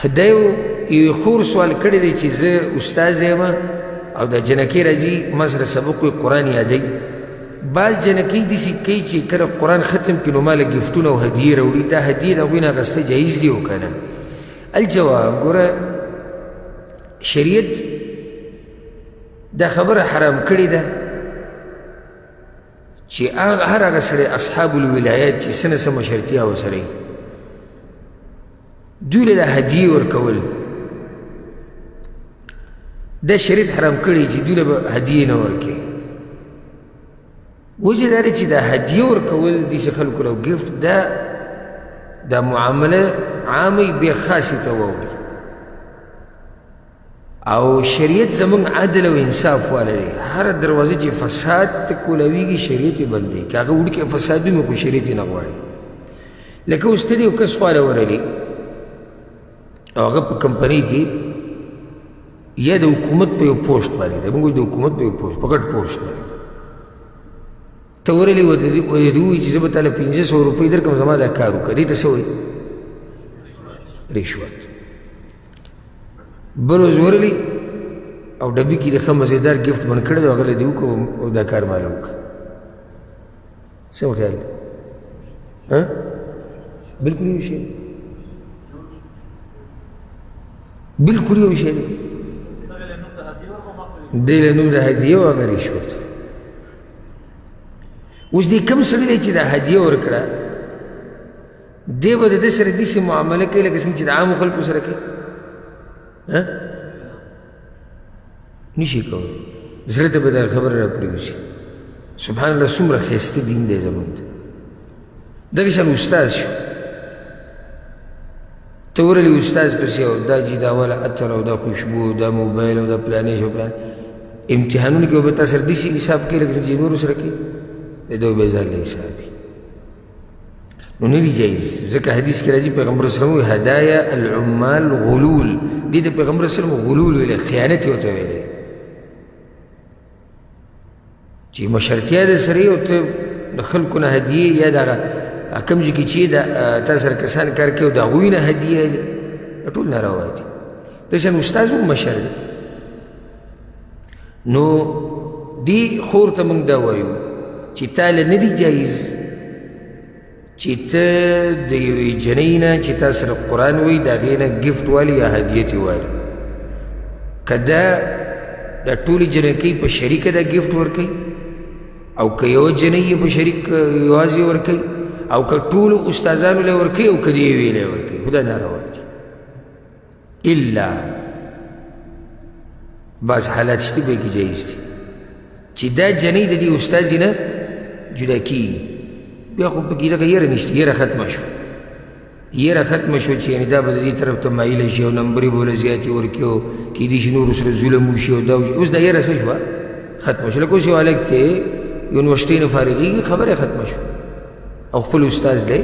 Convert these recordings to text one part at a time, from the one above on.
دا یو خور سوال کړی دی چې زه استاذ یم او د جنکۍ راځي ما سره سبق وي قرآن یادوي بعض جنکۍ داسې کوي چې کله قرآن ختم کړي نو ماله ګفټونه او هدیې راوړي دا هدیې د هغوی نه اخیسته جایز دي او که نه الجواب ګوره شریعت دا خبره حرام کړې ده چې هر هغه سړی اصحاب الولایات چې څه نه څه مشرتیا ورسره وي دوی له هدیې ورکول دا شریعت حرام کړی چې دوی له به هدیې نه ورکوي وجه دا دی چې دا هدیه ورکول داسې خلکو له ګفټ دا معامله عامه بیا خاصې ته واوړي او شریعت زمونږ عدل او انصاف والا دی هر دروازه چې فساد ته کولاویږي شریعت یې بندوي که هغه وړوکی فسادونه خو شریعت یې نه غواړي لکه اوس ته دې یو کس خواله ورلي او هغه په کمپنۍ کې یا د حکومت په یو پوسټ باندې دی موږ د حکومت په یو پوسټ په ګډ پوسټ باندې ته ورلي ورته ووایي چې زه به تاله 500 روپۍ درکړم زما دا کار وکړه دې ته څه وایي رشوت بل ورځ ورلي او ډبي کې د ښه مزېدار ګفټ بند کړی دی هغه له دې وکړو او دا کار ماله وکړه څه خیال دی بلکل یو شی بلکل یو شی دی دی له نوم د هدیه و هغه رشوت اوس دې کوم سړي دی چې دا هدیه ورکړه دی به د ده سره داسې معامله کوي لکه څنګه چې د عامو خلکو سره کوي نشي کولی زړه ته به دا خبره را پرېوځي سبحان الله څومره ښایسته دین دی زمونږ ته دغه شان استاذ شو ته ورلي استاذ پسې او دا جي دا والا عطر او دا خوشبو او دا موبایل او دا پلانې شو پلان امتحانونه کې به تا سره داسې حساب کوي لکه څنګه چې نورو سره کوي د ده به ځان له حساب وي نو نه دي جایز ځکه حدیث کې راځي پیغمبر وسلم وایي هدایا العمال غلول دې ته پیغمبر وسلم غلول ویلی خیانت یې ورته ویلی چې مشرتیا دې سره او ته د خلکو نه هدیې یا دغه کوم ځای کې چې تا سره کسان کار کوي او د هغوی نه هدیې ټول ناروا دي دې شان استاذ هم مشر دی نو دې خور ته موږ دا وایو چې تاله نه دي جایز چې ته د یوې جنۍ نه چې تا سره قرآن وایي د هغې نه ګفټ والي یا هدیت یې والي که دا ټولې جنکۍ په شریکه دا ګفټ ورکوي او که یوه جنۍ یې په شریک یوازې ورکوي او که ټولو استادانو له ورکوي او که د یوې له ورکوي خو دا ناروا دي الا بعض حالات شته به کې جایز دي چې دا جنۍ د دې استاذې نه جدا کېږي بیا خو پکې دغه یره نشته یره ختمه شو یره ختمه شو چې یعنې دا به د دې طرف ته مایله شي او نمبرې به له زیاتې ورکړي او کیدای شي نورو سره ظلم وشي او دا وشي اوس دا یره څه شوه ختمه شو لکه اوس یو هلک دی یونیورسټۍ نه فارغېږي خبره ختمه شو او خپل استاذ دی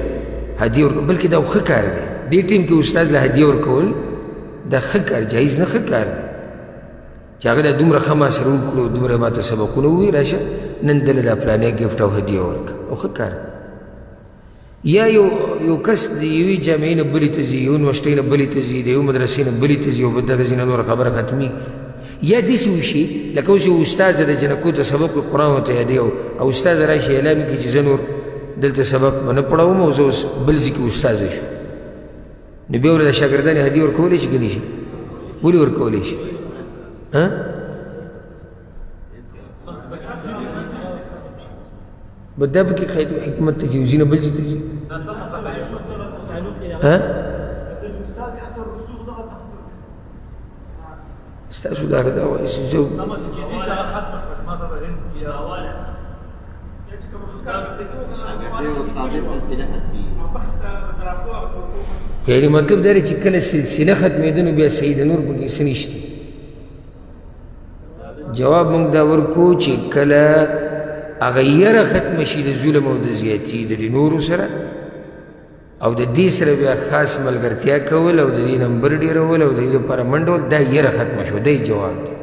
هدیه ورکول بلکې دا ښه کار دی دې ټیم کې استاذ له هدیه ورکول دا ښه کار جایز نه ښه کار دی چې هغه دا دومره ښه ما سره وکړو دومره ما ته سبقونه ووایي راشه نن دله دا فلانی ګفټ او هدیه ورکړه او ښه کار یا یو کس د یوې جامعې نه بلې ته ځي یو یونیورسټۍ نه بلې ته ځي د یو مدرسې نه بلې ته ځي او دغه ځای نه نوره خبره ختمي یا داسې وشي لکه اوس یو استاذ د جنکو ته سبق قرآن ورته یادوي او استاذ راشي اعلان وکړي چې زه نور دلته سبق به نه پړوم او زه اوس بل ځای کې استاذه شو نو بیا ورته د شاګردانې هدیې ورکولی شي که نه شي ولې ورکولی شي بس دا پکې خیر حکمت ته ځي ځینې بل ځای ته ځي ستاسو دغه دا وایي چې زه یعنې مطلب دا دی چې کله سلسله ختمېده نو بیا صحیح د نور پکې څه نشته جواب موږ دا ورکو چې کله هغه یره ختمه شي د ظلم او د زیاتي د نورو سره او د دې سره بیا خاص ملګرتیا کول او د دې نمبر ډېرول او د دې لپاره منډول دا یره ختمه شو دی جواب دی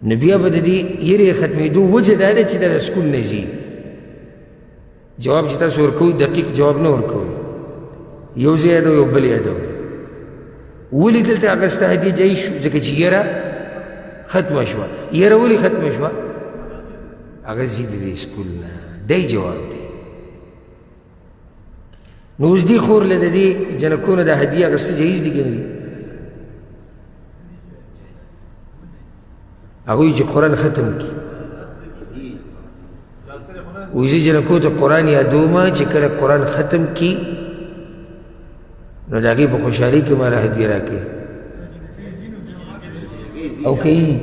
نو بیا به د دې یرې ختمېدو وجه دا ده چې دا د سکول نه ځي جواب چې تاسو ورکوئ دقیق جواب نه ورکوئ یو ځای یادوئ او بل یادوئ ولې دلته هغه ستا هدیه جایز شو ځکه چې یره ختمه شوه یره ولې ختمه شوه هغه ځي د دې سکول نه دی جواب دی نو اوس دې خور له د دې جنکونو د هدیه اخیسته جایز دي که نه دي هغوی چې قرآن ختم کړي وایي زه جنکو ته قرآن یادومه چې کله قرآن ختم کړي نو د هغې په خوشحالۍ کې ماله هدیه راکوي او کوي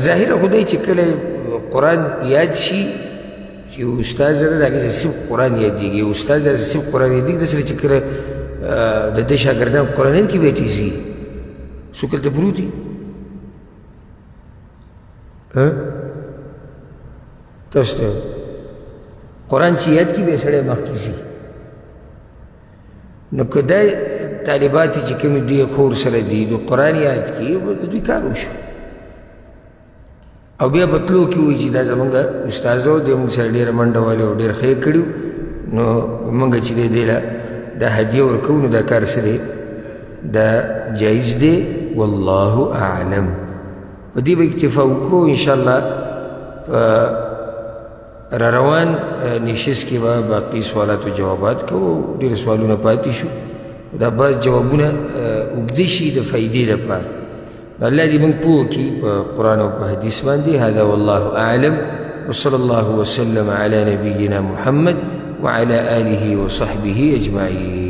ظاهره خو دی چې کله قرآن یاد شي چې استاد زره د هغې سره صرف قرآن یادېږي استاد زره صرف قرآن یادېږي داسې چې کله د ده شاګردان قرآنین کې بیټې ځي څوک هلته پروت دي تاسو ته قرآن چې یاد کړي بیا سړی مخکې ځي نو که دا طالبات چې کومې دې خور سره دي د قرآن یاد کړي د دوی کار وشو او بیا په تلو کې وایي چې دا زمونږ استاد و دی موږ سره ډېره منډه والې او ډېر ښه یې کړي نو موږ چې دی دې له دا هدیه ورکوو نو دا کار څه دی دا جایز دی والله اعلم په دې به اکتفا وکړو انشاءالله په را روان نشست کې به باقي سوالات و جوابات کوو ډېر سوالونه پاتې شو دا بعض جوابونه اوږده شي د فایدې لپاره الله دې موږ پوه کړي په قرآن او په حدیث باندې هذا والله اعلم وصلى الله وسلم على نبينا محمد وعلى آله وصحبه أجمعين